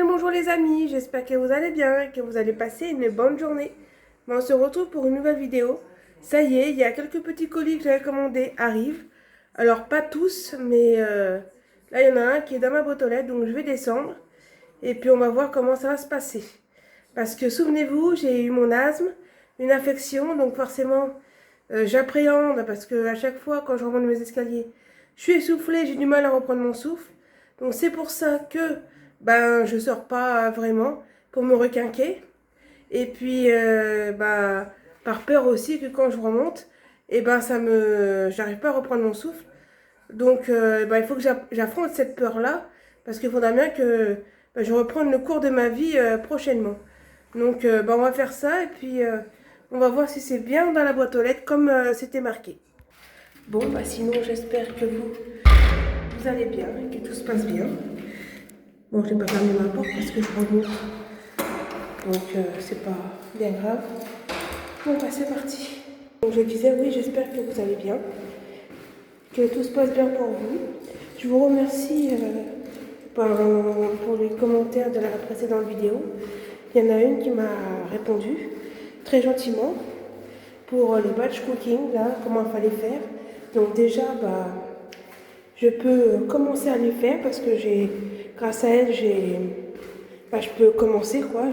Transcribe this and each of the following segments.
Bien le bonjour les amis, j'espère que vous allez bien et que vous allez passer une bonne journée. On se retrouve pour une nouvelle vidéo. Ça y est, il y a quelques petits colis que j'avais commandés arrivent. Alors pas tous, mais là il y en a un qui est dans ma boîte aux lettres, donc je vais descendre. Et puis on va voir comment ça va se passer. Parce que souvenez-vous, j'ai eu mon asthme, une infection, donc forcément j'appréhende parce que à chaque fois quand je remonte mes escaliers, je suis essoufflée, j'ai du mal à reprendre mon souffle. Donc c'est pour ça que je sors pas vraiment pour me requinquer. Et puis par peur aussi que quand je remonte, j'arrive pas à reprendre mon souffle. Donc il faut que j'affronte cette peur-là parce qu'il faudra bien que je reprenne le cours de ma vie prochainement. Donc on va faire ça et puis on va voir si c'est bien dans la boîte aux lettres comme c'était marqué. Bon, sinon j'espère que vous allez bien et que tout se passe bien. Bon, je n'ai pas fermé ma porte parce que je remonte. Donc c'est pas bien grave. Bon, c'est parti. Donc je disais, oui, j'espère que vous allez bien. Que tout se passe bien pour vous. Je vous remercie pour les commentaires de la précédente vidéo. Il y en a une qui m'a répondu très gentiment pour le batch cooking, là, comment il fallait faire. Donc déjà, je peux commencer à les faire parce que grâce à elle, je peux commencer quoi.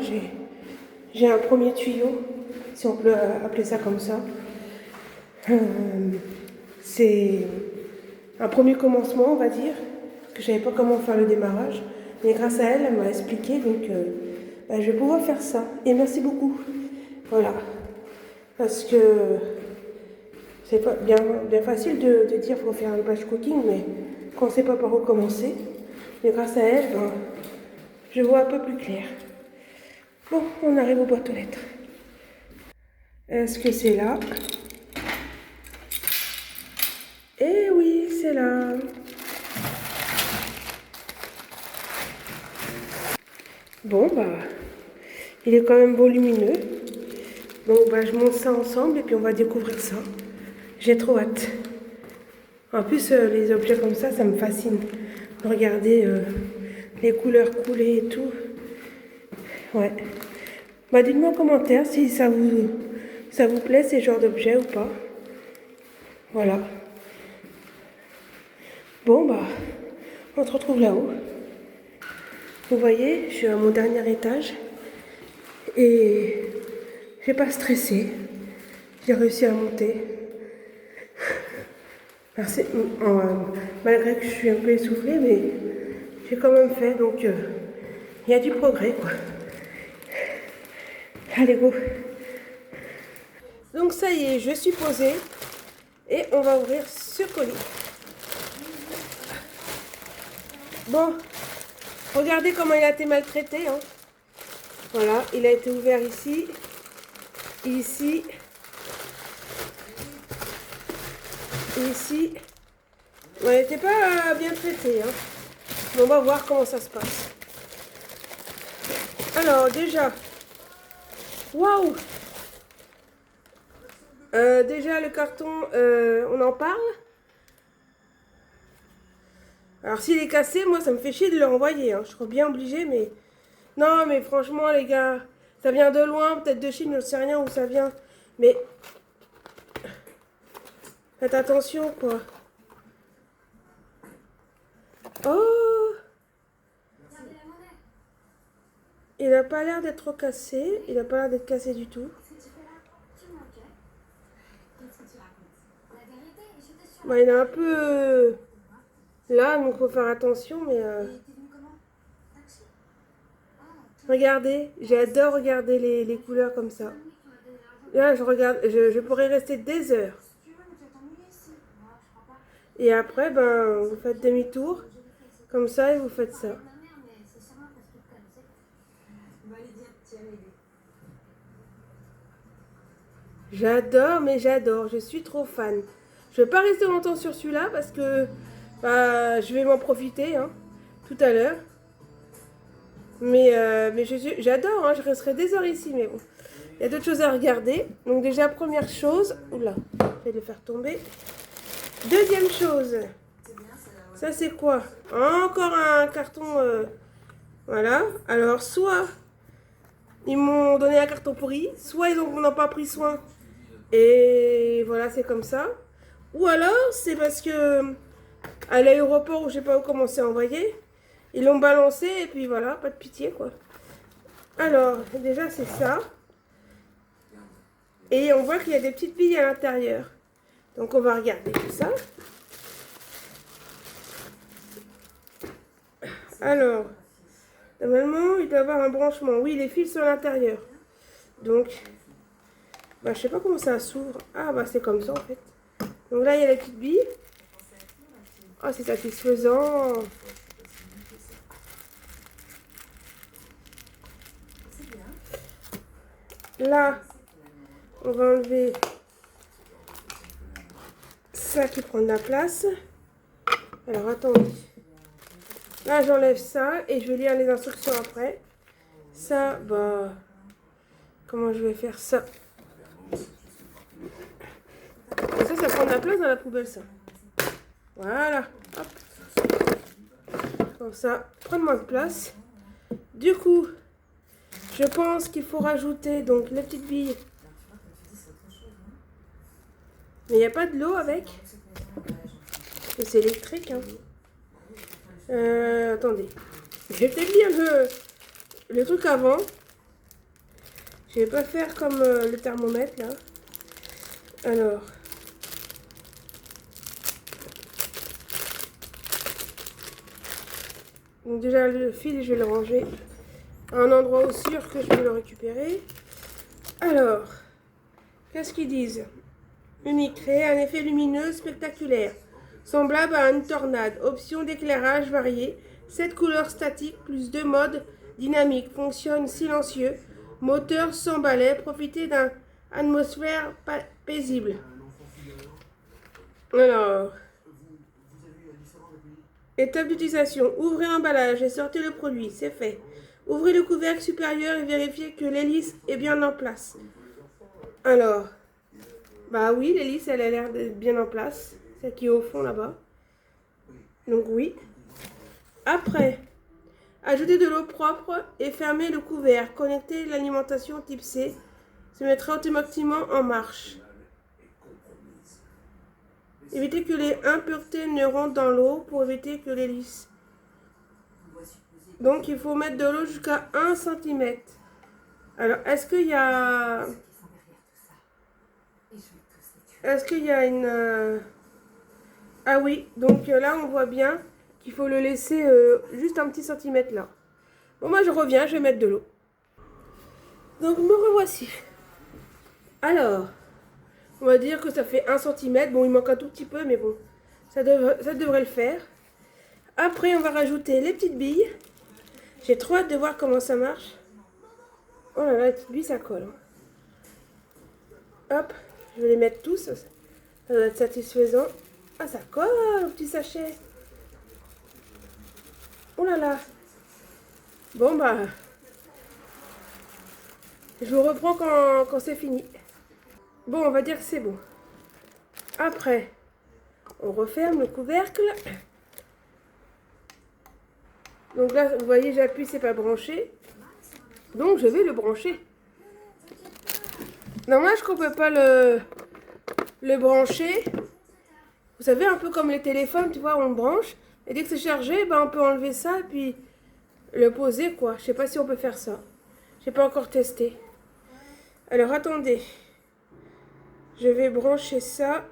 J'ai un premier tuyau, si on peut appeler ça comme ça. C'est un premier commencement, on va dire, parce que je savais pas comment faire le démarrage. Mais grâce à elle, elle m'a expliqué, donc je vais pouvoir faire ça. Et merci beaucoup. Voilà. Parce que c'est pas bien facile de dire qu'il faut faire un batch cooking, mais quand on ne sait pas par où commencer. Mais grâce à elle, je vois un peu plus clair. Bon, on arrive aux boîtes aux lettres. Est-ce que c'est là? Eh oui, c'est là. Bon, il est quand même volumineux. Donc, je monte ça ensemble et puis on va découvrir ça. J'ai trop hâte. En plus, les objets comme ça me fascine. Regardez les couleurs couler et tout. Ouais. Dites-moi en commentaire si ça vous plaît ces genres d'objets ou pas. Voilà. Bon, on se retrouve là-haut. Vous voyez, je suis à mon dernier étage et j'ai pas stressé. J'ai réussi à monter. Malgré que je suis un peu essoufflée, mais j'ai quand même fait, donc il y a du progrès, quoi. Allez, go. Donc ça y est, je suis posée et on va ouvrir ce colis. Bon, regardez comment il a été maltraité, hein. Voilà, il a été ouvert ici, ici, ici. Il n'était pas bien traité, hein. On va voir comment ça se passe. Alors déjà, waouh! Déjà le carton, on en parle. Alors s'il est cassé, moi ça me fait chier de le renvoyer, hein. Je serais bien obligée, mais... Non, mais franchement les gars, ça vient de loin, peut-être de Chine, je ne sais rien où ça vient. Mais... Faites attention, quoi. Oh! Il n'a pas l'air d'être trop cassé. Il n'a pas l'air d'être cassé du tout. Il est un peu là, donc il faut faire attention, mais... Regardez, j'adore regarder les couleurs comme ça. Là, je pourrais rester des heures. Et après, vous faites demi-tour, comme ça, et vous faites ça. J'adore, mais j'adore, je suis trop fan. Je ne vais pas rester longtemps sur celui-là parce que je vais m'en profiter tout à l'heure. Mais j'adore, hein, je resterai des heures ici, mais bon. Il y a d'autres choses à regarder. Donc déjà, première chose... Oula, je vais le faire tomber. Deuxième chose. Ça, c'est quoi? Encore un carton... Voilà. Alors, soit ils m'ont donné un carton pourri, soit ils n'ont pas pris soin. Et voilà, c'est comme ça. Ou alors, c'est parce que à l'aéroport, ou je sais pas où comment c'est envoyé, ils l'ont balancé et puis voilà, pas de pitié quoi. Alors, déjà c'est ça. Et on voit qu'il y a des petites billes à l'intérieur. Donc on va regarder tout ça. Alors, normalement, il doit y avoir un branchement. Oui, les fils sont à l'intérieur. Donc, bah, je sais pas comment ça s'ouvre. Ah, bah, c'est comme ça, en fait. Donc là, il y a la petite bille. Oh, c'est satisfaisant. Là, on va enlever ça qui prend de la place. Alors, attendez. Là, j'enlève ça et je vais lire les instructions après. Ça, bah... Comment je vais faire ça? Et ça prend de la place dans la poubelle, ça. Voilà. Hop. Comme ça, prendre moins de place. Du coup, je pense qu'il faut rajouter donc les petites billes. Mais il n'y a pas de l'eau avec. C'est électrique, hein. Attendez. Je vais peut-être lire le truc avant. Je vais pas faire comme le thermomètre, là. Alors... Donc déjà le fil, je vais le ranger à un endroit où sûr que je vais le récupérer. Alors, qu'est-ce qu'ils disent? Unique, créer un effet lumineux spectaculaire, semblable à une tornade. Option d'éclairage variée, 7 couleurs statiques plus 2 modes dynamiques. Fonctionne silencieux, moteur sans balai, profitez d'une atmosphère paisible. Alors... Étape d'utilisation. Ouvrez l'emballage et sortez le produit. C'est fait. Ouvrez le couvercle supérieur et vérifiez que l'hélice est bien en place. Alors, bah oui, l'hélice, elle a l'air d'être bien en place. Celle qui est au fond là-bas. Donc oui. Après, ajoutez de l'eau propre et fermez le couvercle. Connectez l'alimentation type C. Se mettra automatiquement en marche. Évitez que les impuretés ne rentrent dans l'eau pour éviter que l'hélice. Donc il faut mettre de l'eau jusqu'à 1 cm. Alors est-ce qu'il y a... Est-ce qu'il y a une... Ah oui, donc là on voit bien qu'il faut le laisser juste un petit centimètre là. Bon moi je reviens, je vais mettre de l'eau. Donc me revoici. Alors... On va dire que ça fait 1 cm. Bon, il manque un tout petit peu, mais bon, ça devrait le faire. Après, on va rajouter les petites billes. J'ai trop hâte de voir comment ça marche. Oh là là, les petites billes, ça colle. Hop, je vais les mettre tous. Ça doit être satisfaisant. Ah, ça colle, le petit sachet. Oh là là. Bon, bah, je vous reprends quand c'est fini. Bon, on va dire que c'est bon. Après, on referme le couvercle. Donc là, vous voyez, j'appuie, c'est pas branché. Donc, je vais le brancher. Dommage qu'on peut pas le brancher. Vous savez, un peu comme les téléphones, tu vois, on le branche. Et dès que c'est chargé, ben, on peut enlever ça et puis le poser, quoi. Je sais pas si on peut faire ça. J'ai pas encore testé. Alors, attendez. Je vais brancher ça.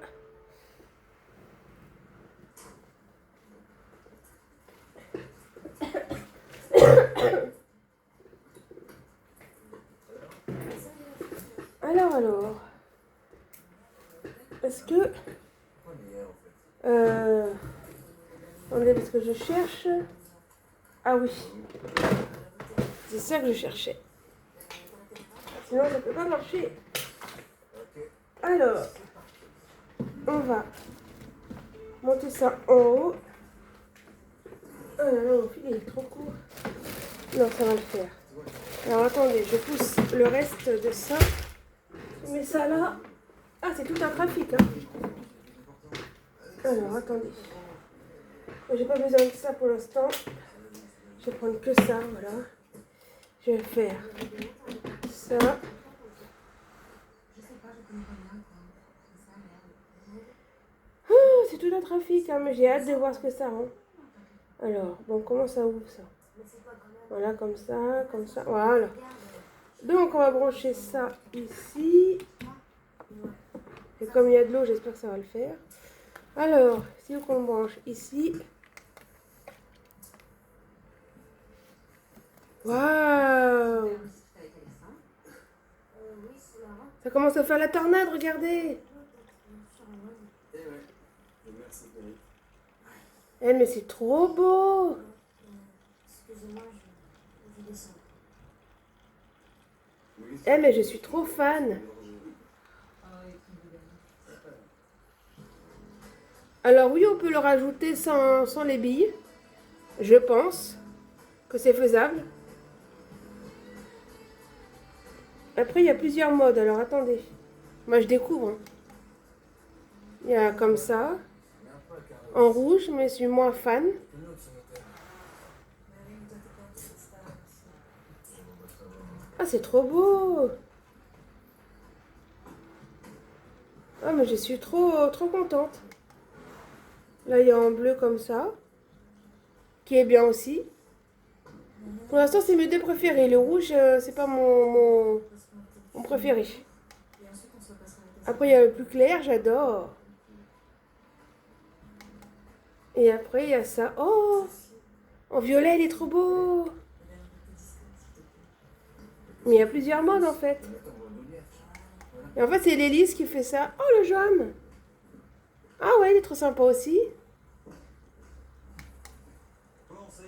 Alors. Est-ce que... Attendez, parce que je cherche... Ah oui. C'est ça que je cherchais. Sinon, ça ne peut pas marcher. Alors, on va monter ça en haut. Oh là là, mon fil il est trop court. Non, ça va le faire. Alors attendez, je pousse le reste de ça. Je mets ça là. Ah, c'est tout un trafic, hein. Alors attendez. J'ai pas besoin de ça pour l'instant. Je vais prendre que ça, voilà. Je vais faire ça. Oh, c'est tout un trafic, hein, mais j'ai hâte de voir ce que ça rend. Alors, bon, comment ça ouvre ça? Voilà, comme ça, voilà. Donc, on va brancher ça ici. Et comme il y a de l'eau, j'espère que ça va le faire. Alors, si on branche ici. Waouh! Ça commence à faire la tornade, regardez! Eh, mais c'est trop beau! Eh, mais je suis trop fan! Alors oui, on peut le rajouter sans les billes. Je pense que c'est faisable. Après, il y a plusieurs modes. Alors attendez. Moi, je découvre. Hein. Il y a comme ça. En rouge, mais je suis moins fan. Ah, c'est trop beau! Ah, mais je suis trop contente. Là, il y a en bleu comme ça. Qui est bien aussi. Pour l'instant, c'est mes deux préférés. Le rouge, c'est pas mon préféré. Après, il y a le plus clair, j'adore. Et après, il y a ça. Oh! En violet, il est trop beau! Mais il y a plusieurs modes, en fait. Et en fait, c'est l'hélice qui fait ça. Oh, le jaune! Ah ouais, il est trop sympa aussi.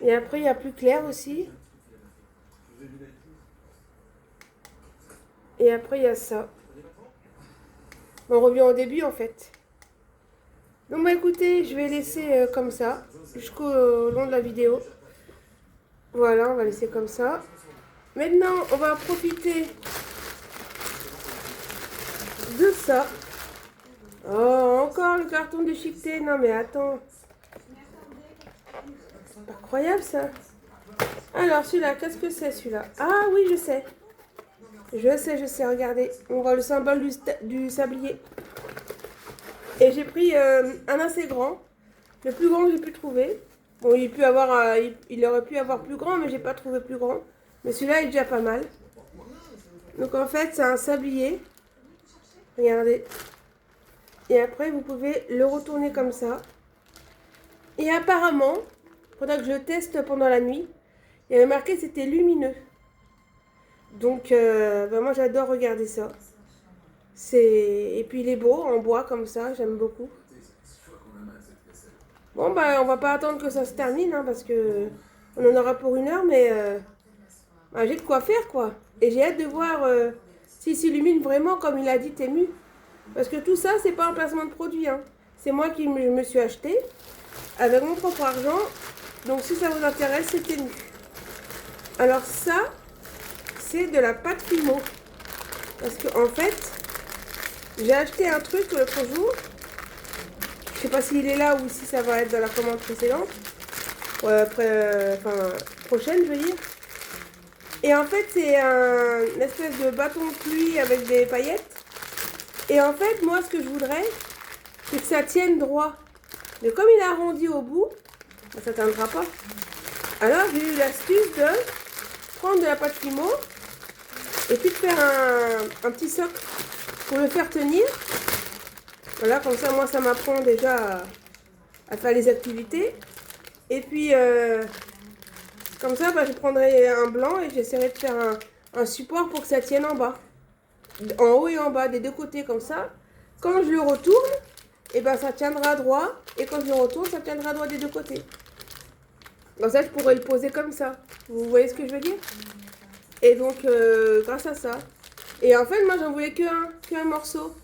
Et après, il y a plus clair aussi. Et après, il y a ça. On revient au début, en fait. Donc, bah écoutez, je vais laisser comme ça, jusqu'au long de la vidéo. Voilà, on va laisser comme ça. Maintenant, on va profiter de ça. Oh, encore le carton déchiqueté. Non, mais attends. C'est incroyable, ça. Alors, celui-là, qu'est-ce que c'est, celui-là? Ah oui, je sais. Je sais, regardez. On voit le symbole du sablier. Et j'ai pris un assez grand. Le plus grand que j'ai pu trouver. Bon, il aurait pu avoir plus grand, mais j'ai pas trouvé plus grand. Mais celui-là est déjà pas mal. Donc en fait, c'est un sablier. Regardez. Et après, vous pouvez le retourner comme ça. Et apparemment, pendant que je le teste pendant la nuit, il y avait marqué que c'était lumineux. Donc, moi j'adore regarder ça. Et puis il est beau, en bois comme ça, j'aime beaucoup. Bon, bah on va pas attendre que ça se termine, hein, parce que on en aura pour 1 heure, mais bah, j'ai de quoi faire, quoi. Et j'ai hâte de voir s'il s'illumine vraiment comme il a dit Temu. Parce que tout ça, c'est pas un placement de produit, hein. C'est moi qui me suis acheté avec mon propre argent. Donc si ça vous intéresse, c'est Temu. Alors ça, c'est de la pâte Fimo. Parce que en fait, j'ai acheté un truc l'autre jour. Je sais pas s'il est là ou si ça va être dans la commande précédente. Prochaine, je veux dire. Et en fait, c'est une espèce de bâton de pluie avec des paillettes. Et en fait, moi, ce que je voudrais, c'est que ça tienne droit. Mais comme il est arrondi au bout, bah, ça ne tiendra pas. Alors, j'ai eu l'astuce de prendre de la pâte Fimo et puis de faire un petit socle pour le faire tenir. Voilà, comme ça, moi, ça m'apprend déjà à faire les activités. Et puis, comme ça, bah, je prendrai un blanc et j'essaierai de faire un support pour que ça tienne en bas. En haut et en bas, des deux côtés, comme ça. Quand je le retourne, et ben, ça tiendra droit. Et quand je le retourne, ça tiendra droit des deux côtés. Comme ça, je pourrais le poser comme ça. Vous voyez ce que je veux dire? Et donc, grâce à ça. Et en fait, moi, j'en voulais qu'un morceau.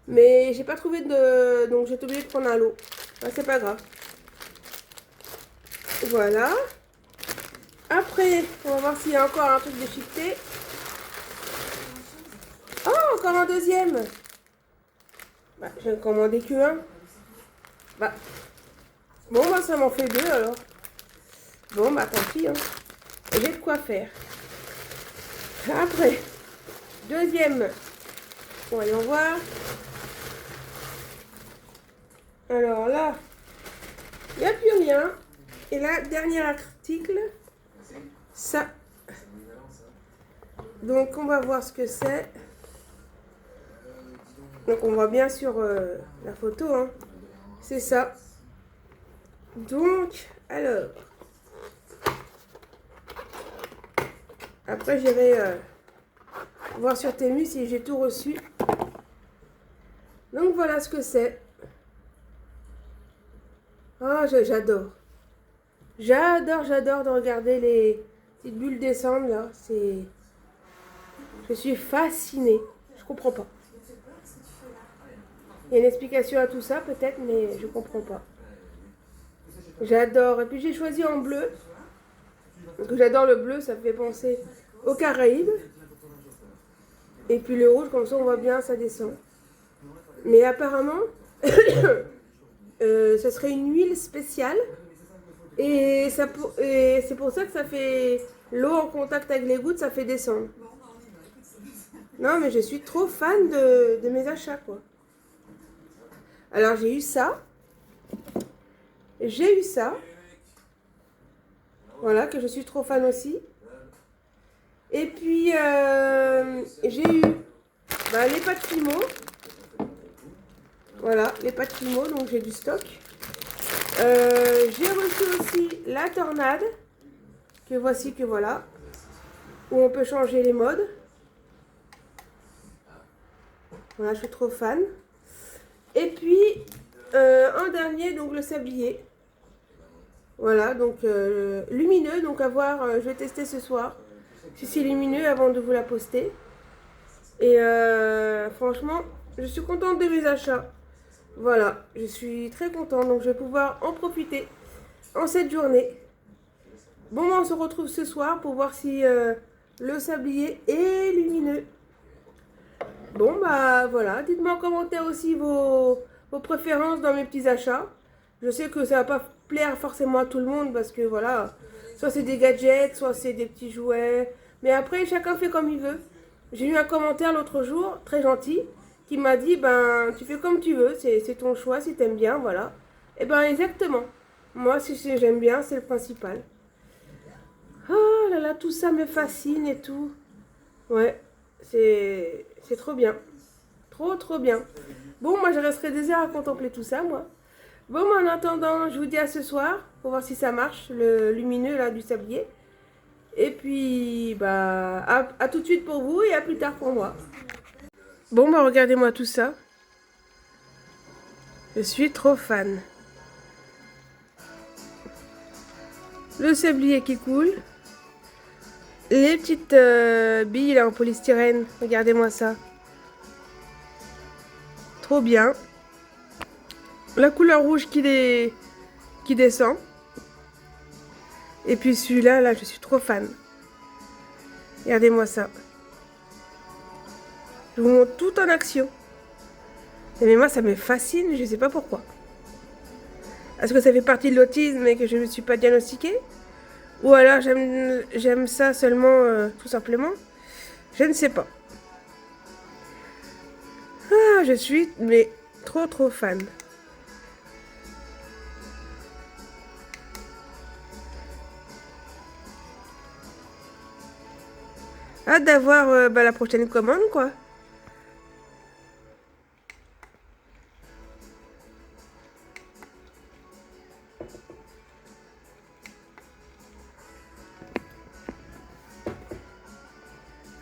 Mais j'ai pas trouvé de... Donc, j'ai été obligée de prendre un lot. Ben, c'est pas grave. Voilà. Après, on va voir s'il y a encore un truc déchiqueté. Oh, encore un deuxième. Bah, j'ai commandé que un. Bah. Bon, bah, ça m'en fait 2 alors. Bon, bah, tant pis, hein. j'ai de quoi faire. Après, deuxième, voyons voir. Alors là, il n'y a plus rien. Et là, dernier article, ça. Donc on va voir ce que c'est. Donc on voit bien sur la photo, hein. C'est ça. Donc, alors. Après j'irai voir sur Temu si j'ai tout reçu. Donc voilà ce que c'est. Ah, j'adore. J'adore de regarder les petites bulles descendre là. Je suis fascinée. Je comprends pas. Il y a une explication à tout ça peut-être, mais je comprends pas. J'adore. Et puis j'ai choisi en bleu. Parce que j'adore le bleu, ça fait penser aux Caraïbes. Et puis le rouge, comme ça on voit bien, ça descend. Mais apparemment, ça serait une huile spéciale. Et c'est pour ça que ça fait l'eau en contact avec les gouttes, ça fait descendre. Non, mais je suis trop fan de mes achats, quoi. Alors, j'ai eu ça. J'ai eu ça. Voilà, que je suis trop fan aussi. Et puis, j'ai eu les pâtes Fimo. Voilà, les pâtes Fimo, donc j'ai du stock. J'ai reçu aussi la tornade, que voici, que voilà, où on peut changer les modes. Voilà, je suis trop fan. Et puis, en dernier, donc le sablier. Voilà, donc lumineux, donc à voir, je vais tester ce soir si c'est lumineux avant de vous la poster. Et franchement, je suis contente de mes achats. Voilà, je suis très contente, donc je vais pouvoir en profiter en cette journée. Bon, on se retrouve ce soir pour voir si le sablier est lumineux. Bon, bah voilà, dites-moi en commentaire aussi vos préférences dans mes petits achats. Je sais que ça va pas plaire forcément à tout le monde parce que voilà, soit c'est des gadgets, soit c'est des petits jouets. Mais après, chacun fait comme il veut. J'ai eu un commentaire l'autre jour, très gentil, qui m'a dit, ben, tu fais comme tu veux, c'est ton choix, si t'aimes bien, voilà. Et ben, exactement. Moi, si j'aime bien, c'est le principal. Oh là là, tout ça me fascine et tout. Ouais, c'est trop bien. Trop bien. Bon, moi, je resterai des heures à contempler tout ça, moi. Bon, mais en attendant, je vous dis à ce soir, pour voir si ça marche, le lumineux, là, du sablier. Et puis, bah, à tout de suite pour vous et à plus tard pour moi. Bon, bah, regardez-moi tout ça. Je suis trop fan. Le sablier qui coule. Les petites billes là en polystyrène. Regardez-moi ça. Trop bien. La couleur rouge qui descend. Et puis celui-là, là, je suis trop fan. Regardez-moi ça. Je vous montre tout en action. Mais moi, ça me fascine, je ne sais pas pourquoi. Est-ce que ça fait partie de l'autisme et que je ne me suis pas diagnostiquée? Ou alors j'aime ça seulement, tout simplement? Je ne sais pas. Ah, je suis mais trop fan. Hâte d'avoir la prochaine commande, quoi.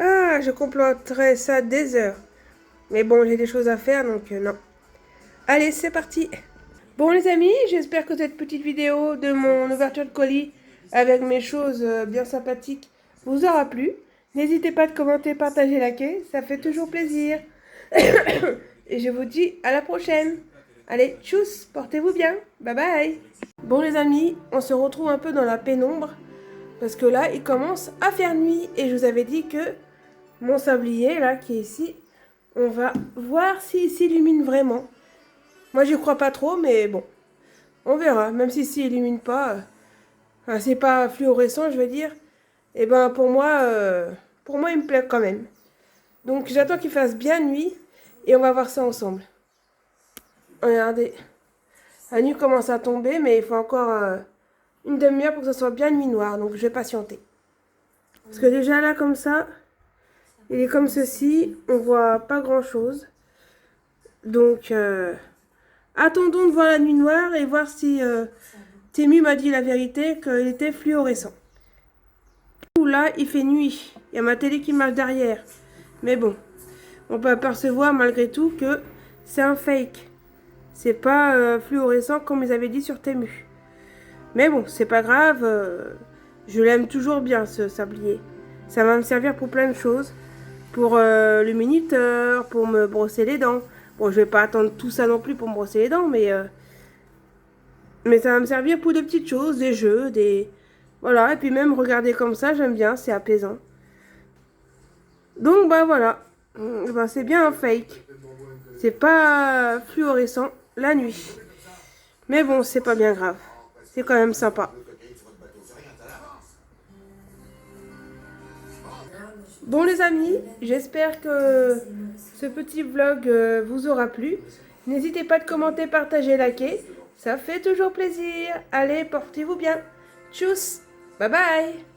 Ah, je compléterai ça des heures. Mais bon, j'ai des choses à faire, donc non. Allez, c'est parti. Bon, les amis, j'espère que cette petite vidéo de mon ouverture de colis avec mes choses bien sympathiques vous aura plu. N'hésitez pas à commenter, partager, liker, ça fait toujours plaisir. Et je vous dis à la prochaine. Allez, tchuss, portez-vous bien. Bye bye. Bon, les amis, on se retrouve un peu dans la pénombre. Parce que là, il commence à faire nuit. Et je vous avais dit que mon sablier, là, qui est ici, on va voir s'il s'illumine vraiment. Moi, j'y crois pas trop, mais bon. On verra. Même si s'il illumine pas, c'est pas fluorescent, je veux dire. Et ben pour moi il me plaît quand même. Donc j'attends qu'il fasse bien nuit et on va voir ça ensemble. Regardez, la nuit commence à tomber mais il faut encore une demi-heure pour que ce soit bien nuit noire. Donc je vais patienter. Parce que déjà là comme ça, il est comme ceci, on voit pas grand chose. Donc attendons de voir la nuit noire et voir si Temu m'a dit la vérité qu'il était fluorescent. Là, il fait nuit. Il y a ma télé qui marche derrière. Mais bon, on peut apercevoir malgré tout que c'est un fake. C'est pas fluorescent comme ils avaient dit sur Temu. Mais bon, c'est pas grave. Je l'aime toujours bien ce sablier. Ça va me servir pour plein de choses. Pour le minuteur, pour me brosser les dents. Bon, je vais pas attendre tout ça non plus pour me brosser les dents, mais ça va me servir pour des petites choses, des jeux, des... Voilà, et puis même regarder comme ça, j'aime bien, c'est apaisant. Donc, bah voilà. Ben, c'est bien un fake. C'est pas fluorescent la nuit. Mais bon, c'est pas bien grave. C'est quand même sympa. Bon les amis, j'espère que ce petit vlog vous aura plu. N'hésitez pas de commenter, partager, liker. Ça fait toujours plaisir. Allez, portez-vous bien. Tchuss. Bye bye.